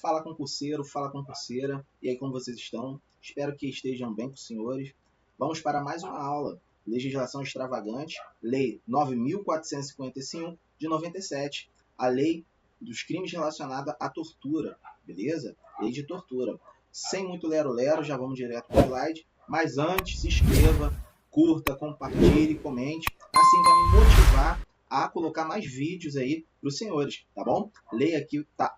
Fala concurseiro, fala concurseira. E aí, como vocês estão? Espero que estejam bem com os senhores. Vamos para mais uma aula. Legislação extravagante, Lei 9.451 de 97. A lei dos crimes relacionados à tortura, beleza? Lei de tortura. Sem muito lero-lero, já vamos direto para o slide. Mas antes, se inscreva, curta, compartilhe, comente. Assim vai me motivar a colocar mais vídeos aí para os senhores, tá bom? Lei aqui está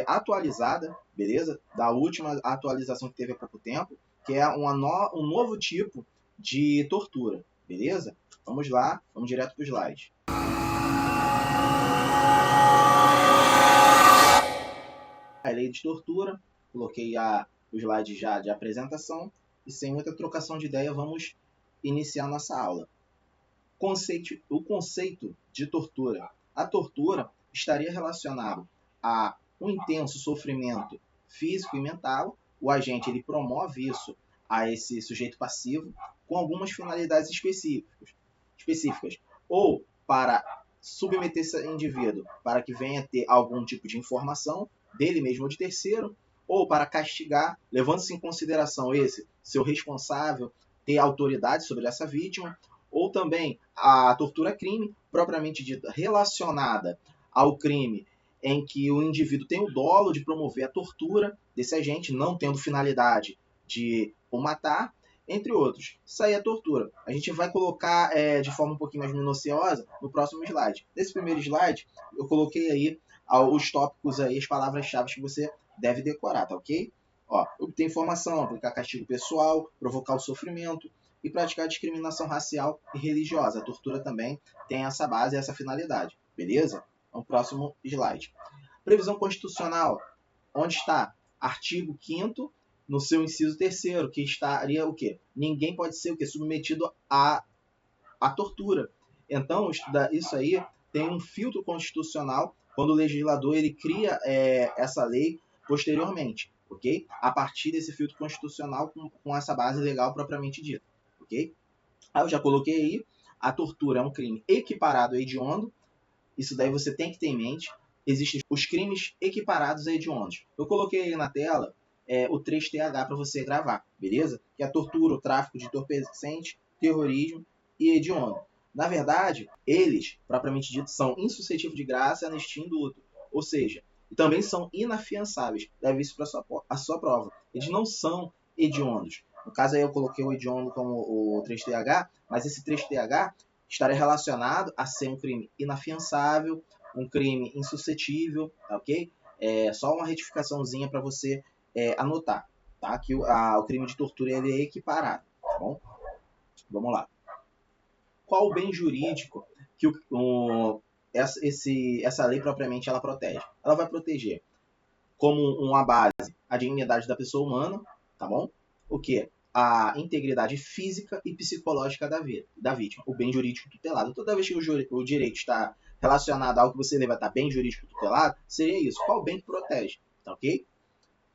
atualizada, beleza? Da última atualização que teve há pouco tempo, que é um novo tipo de tortura, beleza? Vamos lá, vamos direto para o slide. A lei de tortura, coloquei o slide já de apresentação e sem muita trocação de ideia vamos iniciar nossa aula. O conceito de tortura. A tortura estaria relacionado a um intenso sofrimento físico e mental. O agente ele promove isso a esse sujeito passivo com algumas finalidades específicas. Ou para submeter esse indivíduo para que venha ter algum tipo de informação dele mesmo ou de terceiro, ou para castigar, levando-se em consideração esse seu responsável ter autoridade sobre essa vítima, ou também a tortura-crime, propriamente dita, relacionada ao crime em que o indivíduo tem o dolo de promover a tortura desse agente, não tendo finalidade de o matar, entre outros. Isso aí é tortura. A gente vai colocar de forma um pouquinho mais minuciosa no próximo slide. Nesse primeiro slide, eu coloquei aí os tópicos, aí, as palavras-chave que você deve decorar, tá ok? Ó, obter informação, aplicar castigo pessoal, provocar o sofrimento, e praticar discriminação racial e religiosa. A tortura também tem essa base e essa finalidade. Beleza? Então, próximo slide. Previsão constitucional. Onde está? Artigo 5º, no seu inciso 3º, que estaria o quê? Ninguém pode ser o quê? Submetido à tortura. Então, isso aí tem um filtro constitucional quando o legislador ele cria essa lei posteriormente, ok? A partir desse filtro constitucional com essa base legal propriamente dita. Okay? Aí eu já coloquei aí, a tortura é um crime equiparado a hediondo, isso daí você tem que ter em mente. Existem os crimes equiparados a hediondos. Eu coloquei aí na tela o 3TH para você gravar, beleza? Que é a tortura, o tráfico de entorpecente, terrorismo e hediondo. Na verdade, eles, propriamente dito, são insuscetíveis de graça, anistia e indulto. Ou seja, também são inafiançáveis. Leve isso para a sua prova. Eles não são hediondos. No caso aí eu coloquei o hediondo como o 3TH, mas esse 3TH estaria relacionado a ser um crime inafiançável, um crime insuscetível, tá ok? Só uma retificaçãozinha para você anotar, tá? Que o crime de tortura ele é equiparado, tá bom? Vamos lá. Qual o bem jurídico que essa lei propriamente ela protege? Ela vai proteger como uma base a dignidade da pessoa humana, tá bom? O que? A integridade física e psicológica da vítima, o bem jurídico tutelado. Toda vez que o direito está relacionado ao que você leva a bem jurídico tutelado, seria isso. Qual bem que protege? Tá ok?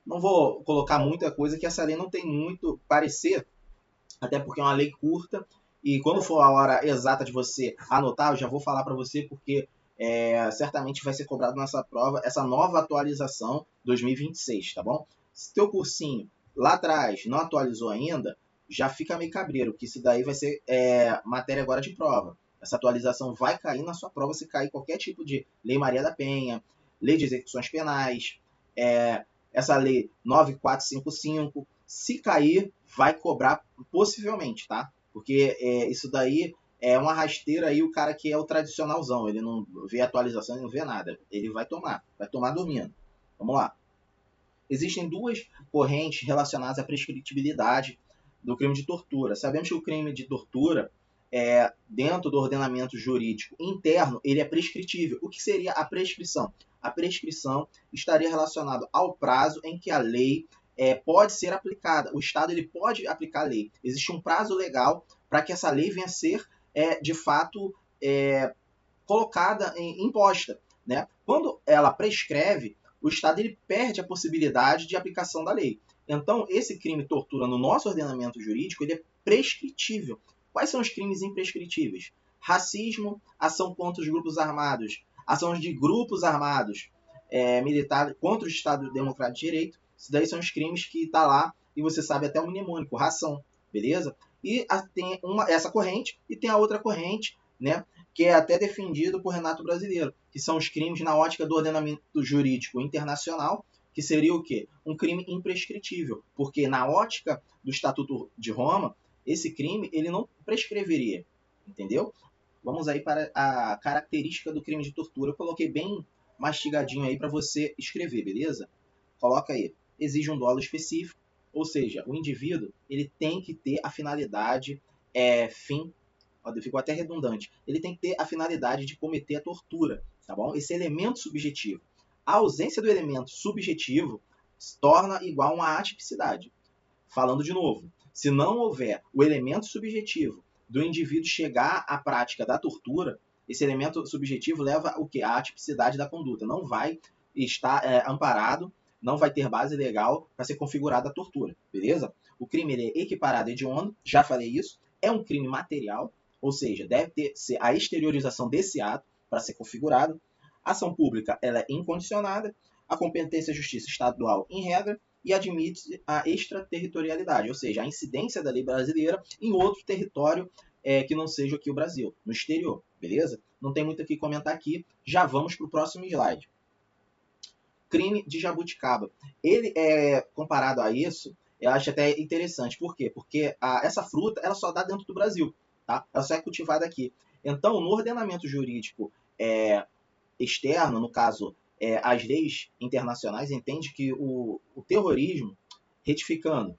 Não vou colocar muita coisa que essa lei não tem muito parecer, até porque é uma lei curta, e quando for a hora exata de você anotar, eu já vou falar para você, porque certamente vai ser cobrado nessa prova essa nova atualização 2026, tá bom? Se teu cursinho lá atrás não atualizou ainda, já fica meio cabreiro, que isso daí vai ser matéria agora de prova. Essa atualização vai cair na sua prova se cair qualquer tipo de Lei Maria da Penha, Lei de Execuções Penais, essa Lei 9455, se cair, vai cobrar possivelmente, tá? Porque isso daí é uma rasteira aí, o cara que é o tradicionalzão, ele não vê atualização, ele não vê nada. Ele vai tomar dormindo. Vamos lá. Existem duas correntes relacionadas à prescritibilidade do crime de tortura. Sabemos que o crime de tortura, dentro do ordenamento jurídico interno, ele é prescritível. O que seria a prescrição? A prescrição estaria relacionada ao prazo em que a lei pode ser aplicada. O Estado ele pode aplicar a lei. Existe um prazo legal para que essa lei venha a ser, de fato, colocada, imposta. Né? Quando ela prescreve, o Estado ele perde a possibilidade de aplicação da lei. Então, esse crime tortura no nosso ordenamento jurídico ele é prescritível. Quais são os crimes imprescritíveis? Racismo, ação contra os grupos armados, ações de grupos armados, militar contra o Estado Democrático de Direito. Isso daí são os crimes que tá lá, e você sabe até o mnemônico, ração, beleza? E tem essa corrente, e tem a outra corrente, né, que é até defendido por Renato Brasileiro, que são os crimes na ótica do ordenamento jurídico internacional, que seria o quê? Um crime imprescritível, porque na ótica do Estatuto de Roma, esse crime ele não prescreveria, entendeu? Vamos aí para a característica do crime de tortura. Eu coloquei bem mastigadinho aí para você escrever, beleza? Coloca aí. Exige um dolo específico, ou seja, o indivíduo ele tem que ter a finalidade, ficou até redundante, ele tem que ter a finalidade de cometer a tortura, tá bom? Esse elemento subjetivo. A ausência do elemento subjetivo se torna igual a uma atipicidade. Falando de novo, se não houver o elemento subjetivo do indivíduo chegar à prática da tortura, esse elemento subjetivo leva o quê? A atipicidade da conduta. Não vai estar amparado, não vai ter base legal para ser configurada a tortura, beleza? O crime ele é equiparado a hediondo, já falei isso, é um crime material, ou seja, deve ser a exteriorização desse ato para ser configurado. A ação pública ela é incondicionada, a competência da justiça estadual em regra, e admite a extraterritorialidade, ou seja, a incidência da lei brasileira em outro território que não seja aqui o Brasil, no exterior, beleza? Não tem muito o que comentar aqui, já vamos para o próximo slide. Crime de jabuticaba. Ele é comparado a isso, eu acho até interessante. Por quê? Porque essa fruta ela só dá dentro do Brasil, tá? Ela só é cultivada aqui. Então, no ordenamento jurídico externo, no caso, as leis internacionais entendem que o terrorismo, retificando,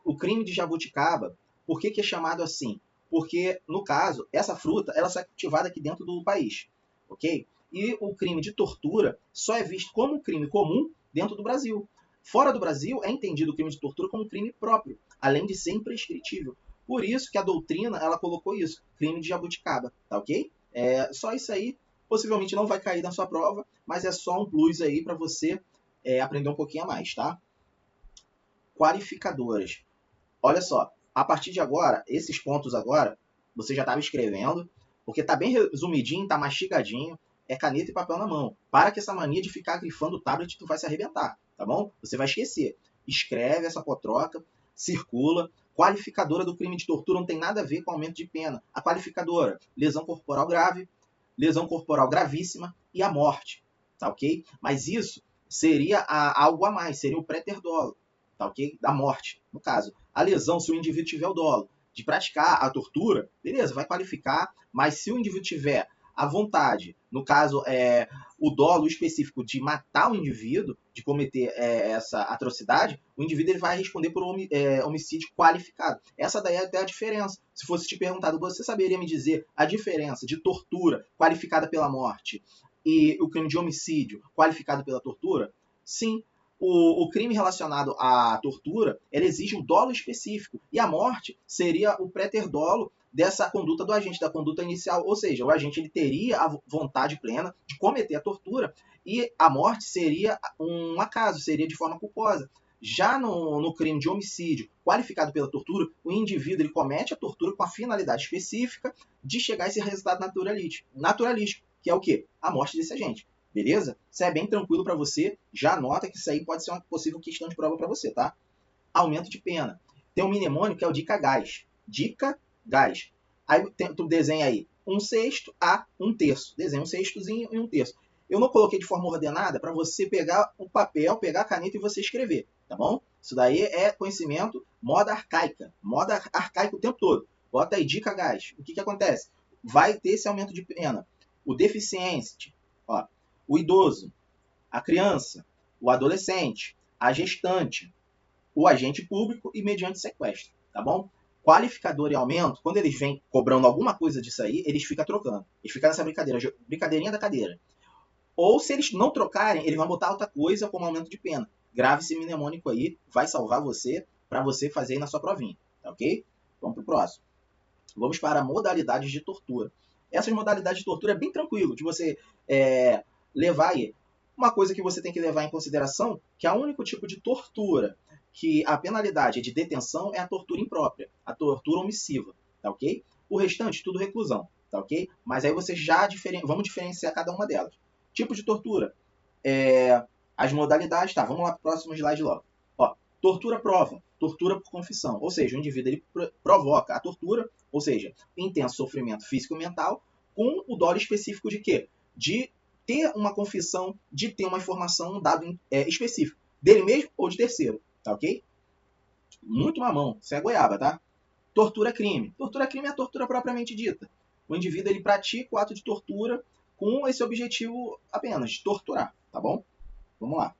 o crime de jabuticaba, por que é chamado assim? Porque, no caso, essa fruta ela só é cultivada aqui dentro do país, ok? E o crime de tortura só é visto como um crime comum dentro do Brasil. Fora do Brasil, é entendido o crime de tortura como um crime próprio, além de ser imprescritível. Por isso que a doutrina ela colocou isso, crime de jabuticaba, tá ok? Só isso aí, possivelmente não vai cair na sua prova, mas é só um plus aí para você aprender um pouquinho a mais, tá? Qualificadoras. Olha só, a partir de agora, esses pontos agora, você já estava escrevendo, porque tá bem resumidinho, tá mastigadinho, é caneta e papel na mão. Para que essa mania de ficar grifando o tablet, tu vai se arrebentar, tá bom? Você vai esquecer. Escreve essa potroca, circula. Qualificadora do crime de tortura não tem nada a ver com aumento de pena. A qualificadora, lesão corporal grave, lesão corporal gravíssima e a morte, tá ok? Mas isso seria algo a mais, seria o préter dolo, tá ok? Da morte, no caso. A lesão, se o indivíduo tiver o dolo de praticar a tortura, beleza, vai qualificar, mas se o indivíduo tiver a vontade, no caso, o dolo específico de matar o indivíduo, de cometer essa atrocidade, o indivíduo ele vai responder por homicídio qualificado. Essa daí é até a diferença. Se fosse te perguntado, você saberia me dizer a diferença de tortura qualificada pela morte e o crime de homicídio qualificado pela tortura? Sim. O crime relacionado à tortura, ele exige um dolo específico. E a morte seria o préter dolo dessa conduta do agente, da conduta inicial. Ou seja, o agente ele teria a vontade plena de cometer a tortura e a morte seria um acaso, seria de forma culposa. Já no crime de homicídio qualificado pela tortura, o indivíduo ele comete a tortura com a finalidade específica de chegar a esse resultado naturalístico, que é o quê? A morte desse agente. Beleza? Isso é bem tranquilo para você. Já anota que isso aí pode ser uma possível questão de prova para você, tá? Aumento de pena. Tem um mnemônico que é o dica-gás. Dica-gás. Aí tu desenha aí 1/6 a 1/3. Desenha 1/6 e 1/3. Eu não coloquei de forma ordenada para você pegar o papel, pegar a caneta e você escrever, tá bom? Isso daí é conhecimento moda arcaica. Moda arcaica o tempo todo. Bota aí dica-gás. O que acontece? Vai ter esse aumento de pena. O deficiente, ó, o idoso, a criança, o adolescente, a gestante, o agente público e mediante sequestro, tá bom? Qualificador e aumento, quando eles vêm cobrando alguma coisa disso aí, eles ficam trocando. Eles ficam nessa brincadeirinha da cadeira. Ou se eles não trocarem, eles vão botar outra coisa como aumento de pena. Grave esse mnemônico aí, vai salvar você para você fazer aí na sua provinha, tá ok? Vamos pro próximo. Vamos para modalidades de tortura. Essas modalidades de tortura é bem tranquilo de você levar aí. Uma coisa que você tem que levar em consideração, que é o único tipo de tortura que a penalidade de detenção é a tortura imprópria, a tortura omissiva, tá ok? O restante, tudo reclusão, tá ok? Mas aí você vamos diferenciar cada uma delas. Tipo de tortura, as modalidades. Tá, vamos lá para o próximo slide logo. Ó, tortura prova, tortura por confissão. Ou seja, o indivíduo ele provoca a tortura, ou seja, intenso sofrimento físico e mental, com o dolo específico de quê? De ter uma confissão, de ter uma informação, um dado específico, dele mesmo ou de terceiro, tá ok? Muito mamão, isso é goiaba, tá? Tortura crime. Tortura crime é a tortura propriamente dita. O indivíduo ele pratica o ato de tortura com esse objetivo apenas, de torturar, tá bom? Vamos lá.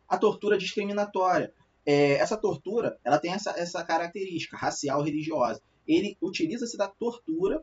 A tortura discriminatória. Essa tortura ela tem essa característica racial religiosa. Ele utiliza-se da tortura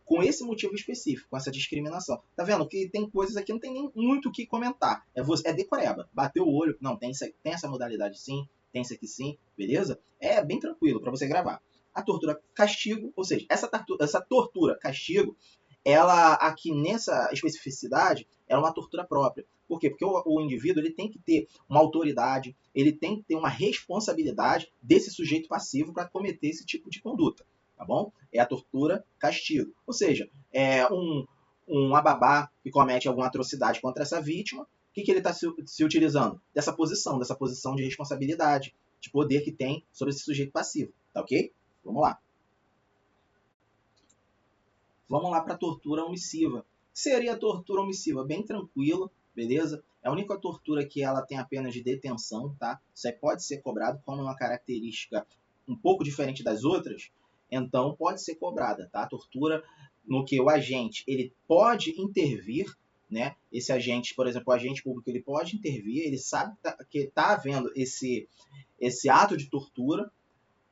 com esse motivo específico, com essa discriminação. Tá vendo que tem coisas aqui, não tem nem muito o que comentar. É decoreba. Bateu o olho, não, tem essa modalidade sim, tem isso aqui sim, beleza? É bem tranquilo para você gravar. A tortura castigo, ou seja, essa tortura castigo, ela aqui nessa especificidade, é uma tortura própria. Por quê? Porque o indivíduo ele tem que ter uma autoridade, ele tem que ter uma responsabilidade desse sujeito passivo para cometer esse tipo de conduta. Tá bom? É a tortura castigo. Ou seja, é um ababá que comete alguma atrocidade contra essa vítima, o que ele está se utilizando? Dessa posição de responsabilidade, de poder que tem sobre esse sujeito passivo. Tá ok? Vamos lá. Vamos lá para a tortura omissiva. O que seria a tortura omissiva? Bem tranquilo, beleza? É a única tortura que ela tem apenas de detenção, tá? Isso aí pode ser cobrado como uma característica um pouco diferente das outras, então pode ser cobrada, tá? A tortura no que o agente ele pode intervir, né? Esse agente, por exemplo, o agente público ele pode intervir, ele sabe que está havendo esse ato de tortura,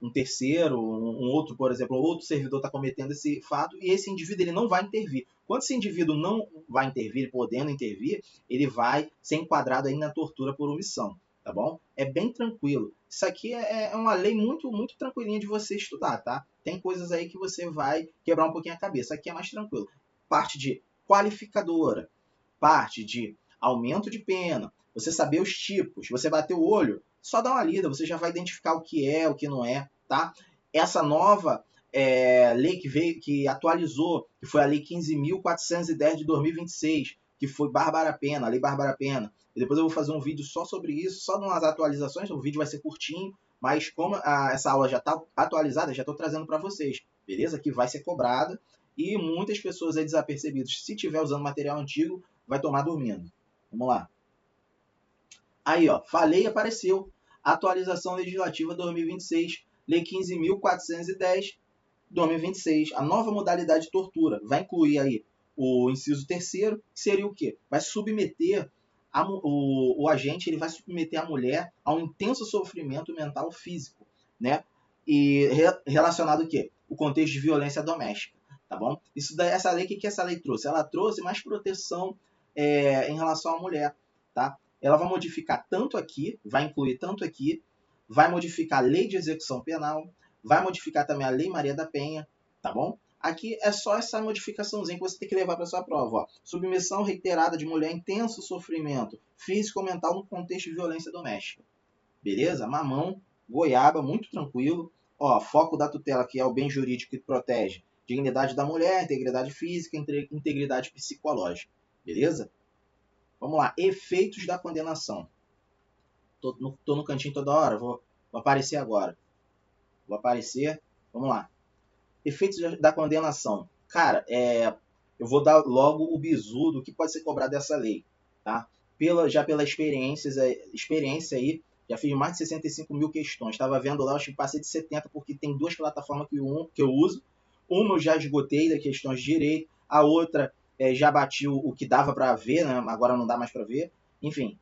um terceiro, um outro, por exemplo, outro servidor está cometendo esse fato e esse indivíduo ele não vai intervir. Quando esse indivíduo não vai intervir, podendo intervir, ele vai ser enquadrado aí na tortura por omissão, tá bom? É bem tranquilo. Isso aqui é uma lei muito, muito tranquilinha de você estudar, tá? Tem coisas aí que você vai quebrar um pouquinho a cabeça. Aqui é mais tranquilo. Parte de qualificadora, parte de aumento de pena, você saber os tipos, você bater o olho, só dá uma lida, você já vai identificar o que é, o que não é, tá? Essa nova lei que veio, que atualizou, que foi a Lei 15.410 de 2026, que foi Bárbara Pena, a Lei Bárbara Pena. E depois eu vou fazer um vídeo só sobre isso, só umas atualizações, o vídeo vai ser curtinho, mas como essa aula já está atualizada, já estou trazendo para vocês, beleza? Que vai ser cobrada e muitas pessoas aí desapercebidas, se tiver usando material antigo, vai tomar dormindo. Vamos lá. Aí, ó, falei e apareceu. Atualização Legislativa 2026, Lei 15.410, 2026. A nova modalidade de tortura vai incluir aí o inciso terceiro, que seria o quê? Vai submeter o agente, ele vai submeter a mulher a um intenso sofrimento mental físico, né? E relacionado o quê? O contexto de violência doméstica, tá bom? Isso daí, essa lei, o que essa lei trouxe? Ela trouxe mais proteção em relação à mulher, tá? Ela vai modificar tanto aqui, vai incluir tanto aqui, vai modificar a lei de execução penal, vai modificar também a Lei Maria da Penha, tá bom? Aqui é só essa modificaçãozinha que você tem que levar para sua prova. Ó. Submissão reiterada de mulher a intenso sofrimento físico ou mental no contexto de violência doméstica. Beleza? Mamão, goiaba, muito tranquilo. Ó, foco da tutela, que é o bem jurídico que protege dignidade da mulher, integridade física, integridade psicológica. Beleza? Vamos lá. Efeitos da condenação. Tô no cantinho toda hora, vou aparecer agora. Vou aparecer. Vamos lá. Efeitos da condenação. Cara, eu vou dar logo o bizu do que pode ser cobrado dessa lei. Tá? Já pela experiência aí, já fiz mais de 65 mil questões. Estava vendo lá, acho que passei de 70, porque tem duas plataformas que eu uso. Uma eu já esgotei das questões de direito, a outra já bati o que dava para ver, né? Agora não dá mais para ver. Enfim,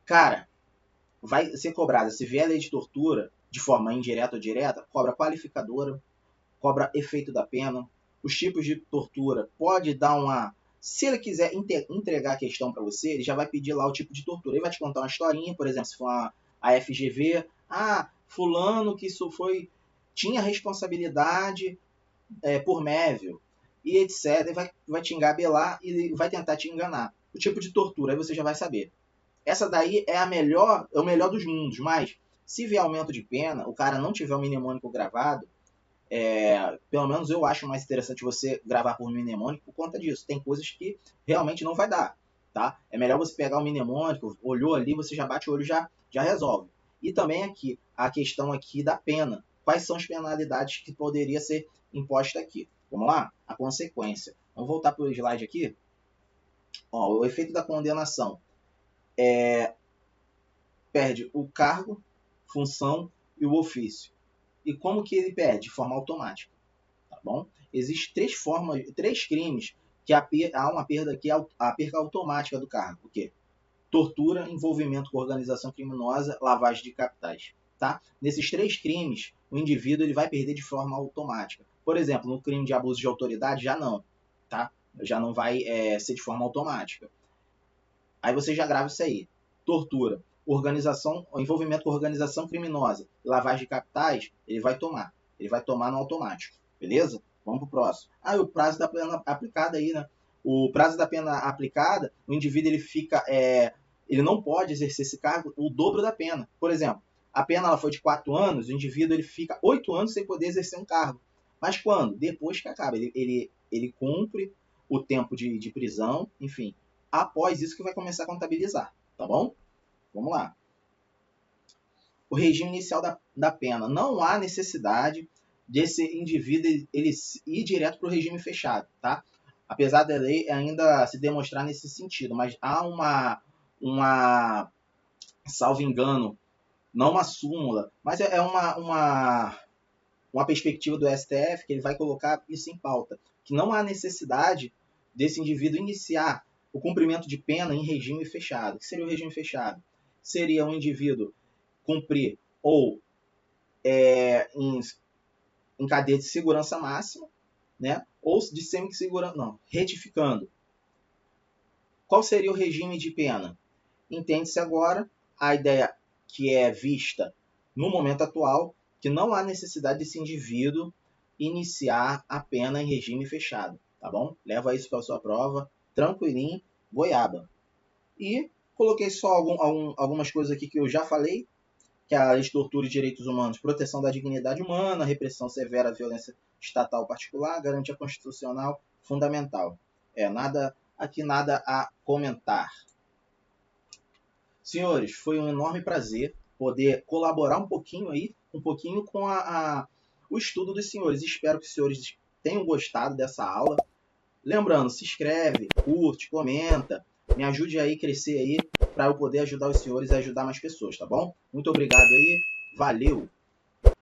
cara, vai ser cobrada, se vier a lei de tortura, de forma indireta ou direta, cobra qualificadora, cobra efeito da pena, os tipos de tortura, pode dar uma... Se ele quiser entregar a questão para você, ele já vai pedir lá o tipo de tortura. Ele vai te contar uma historinha, por exemplo, se for a FGV, fulano que isso foi... tinha responsabilidade por Mévio, e etc. Ele vai te engabelar e vai tentar te enganar. O tipo de tortura, aí você já vai saber. Essa daí é o melhor dos mundos, mas se vier aumento de pena, o cara não tiver o mnemônico gravado, pelo menos eu acho mais interessante você gravar por mnemônico por conta disso. Tem coisas que realmente não vai dar. tá? É melhor você pegar o mnemônico, olhou ali, você já bate o olho, já resolve. E também aqui, a questão aqui da pena. Quais são as penalidades que poderia ser imposta aqui? Vamos lá? A consequência. Vamos voltar para o slide aqui. Ó, o efeito da condenação perde o cargo, função e o ofício. E como que ele perde? De forma automática, tá bom? Existem três crimes que há uma perda aqui, a perda automática do cargo. O quê? Tortura, envolvimento com organização criminosa, lavagem de capitais. Tá? Nesses três crimes, o indivíduo ele vai perder de forma automática. Por exemplo, no crime de abuso de autoridade, já não. Tá? Já não vai ser de forma automática. Aí você já grava isso aí. Tortura, envolvimento com organização criminosa, lavagem de capitais, ele vai tomar. Ele vai tomar no automático. Beleza? Vamos pro próximo. Ah, e o prazo da pena aplicada aí, né? O prazo da pena aplicada, o indivíduo ele fica... ele não pode exercer esse cargo o dobro da pena. Por exemplo, a pena ela foi de 4 anos, o indivíduo ele fica 8 anos sem poder exercer um cargo. Mas quando? Depois que acaba. Ele cumpre o tempo de prisão, enfim. Após isso que vai começar a contabilizar, tá bom? Vamos lá. O regime inicial da pena. Não há necessidade desse indivíduo ele ir direto para o regime fechado, tá? Apesar da lei ainda se demonstrar nesse sentido, mas há uma salvo engano, não uma súmula, mas é uma perspectiva do STF que ele vai colocar isso em pauta, que não há necessidade desse indivíduo iniciar o cumprimento de pena em regime fechado. O que seria o regime fechado? Seria um indivíduo cumprir ou em cadeia de segurança máxima, né? Ou de semi-segurança, não, retificando. Qual seria o regime de pena? Entende-se agora a ideia que é vista no momento atual, que não há necessidade desse indivíduo iniciar a pena em regime fechado, tá bom? Leva isso para a sua prova, tranquilinho, goiaba. E coloquei só algumas coisas aqui que eu já falei, que é a lei de tortura e direitos humanos, proteção da dignidade humana, repressão severa à violência estatal particular, garantia constitucional fundamental. Nada a comentar. Senhores, foi um enorme prazer poder colaborar um pouquinho com o estudo dos senhores. Espero que os senhores tenham gostado dessa aula. Lembrando, se inscreve, curte, comenta, me ajude aí a crescer aí para eu poder ajudar os senhores e ajudar mais pessoas, tá bom? Muito obrigado aí, valeu!